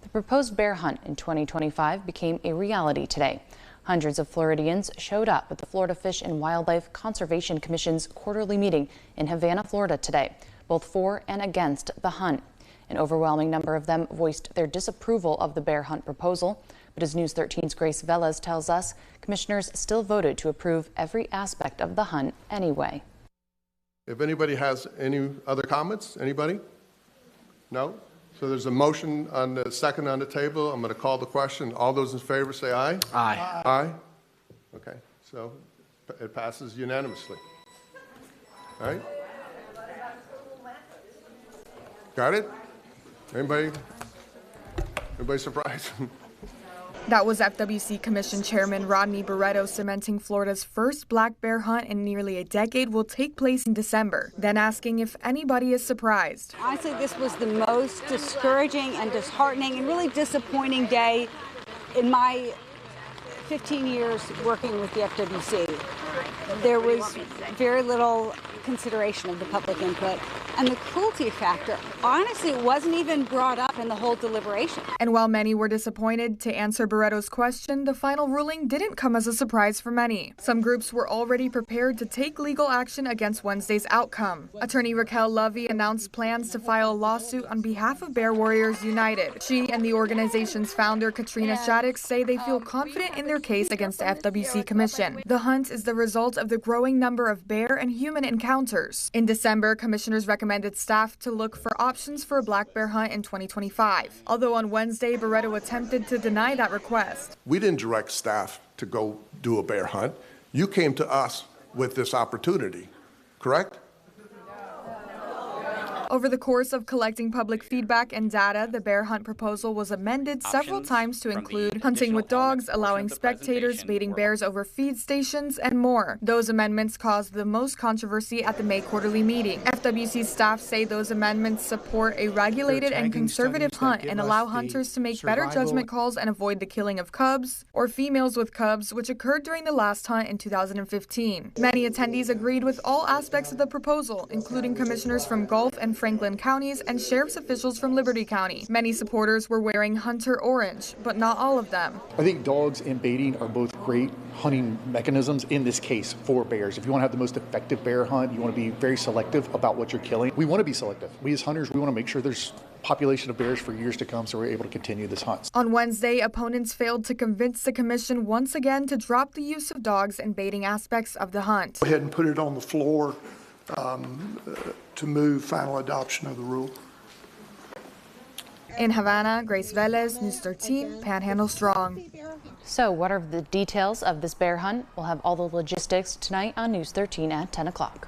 The proposed bear hunt in 2025 became a reality today. Hundreds of Floridians showed up at the Florida Fish and Wildlife Conservation Commission's quarterly meeting in Havana, Florida today, both for and against the hunt. An overwhelming number of them voiced their disapproval of the bear hunt proposal. But as News 13's Grace Velez tells us, commissioners still voted to approve every aspect of the hunt anyway. If anybody has any other comments, anybody? No? So there's a motion on the second on the table. I'm going to call the question. All those in favor say aye. Aye. Aye. Okay, so it passes unanimously. All right? Got it? Anybody surprised? That was FWC Commission Chairman Rodney Barreto cementing Florida's first black bear hunt in nearly a decade will take place in December, then asking if anybody is surprised. Honestly, this was the most discouraging and disheartening and really disappointing day in my 15 years working with the FWC. There was very little consideration of the public input, and the cruelty factor, honestly, wasn't even brought up in the whole deliberation. And while many were disappointed, to answer Barreto's question, the final ruling didn't come as a surprise for many. Some groups were already prepared to take legal action against Wednesday's outcome. Attorney Raquel Lovey announced plans to file a lawsuit on behalf of Bear Warriors United. She and the organization's founder, Katrina Shaddix, say they feel confident in their case against the FWC Commission. The hunt is the result of the growing number of bear and human encounters. In December, commissioners recommended staff to look for options for a black bear hunt in 2025. Although on Wednesday, Barreto attempted to deny that request. We didn't direct staff to go do a bear hunt. You came to us with this opportunity, correct? Over the course of collecting public feedback and data, the bear hunt proposal was amended several times to include hunting with dogs, allowing spectators, baiting bears over feed stations, and more. Those amendments caused the most controversy at the May quarterly meeting. FWC staff say those amendments support a regulated and conservative hunt and allow hunters to make better judgment calls and avoid the killing of cubs or females with cubs, which occurred during the last hunt in 2015. Many attendees agreed with all aspects of the proposal, including commissioners from Gulf and Franklin counties and sheriff's officials from Liberty County. Many supporters were wearing hunter orange, but not all of them. I think dogs and baiting are both great hunting mechanisms in this case for bears. If you want to have the most effective bear hunt, you want to be very selective about what you're killing. We want to be selective. We as hunters, we want to make sure there's population of bears for years to come so we're able to continue this hunt. On Wednesday, opponents failed to convince the commission once again to drop the use of dogs and baiting aspects of the hunt. Go ahead and put it on the floor to move final adoption of the rule. In Havana, Grace Velez, News 13, Panhandle Strong. So what are the details of this bear hunt? We'll have all the logistics tonight on News 13 at 10 o'clock.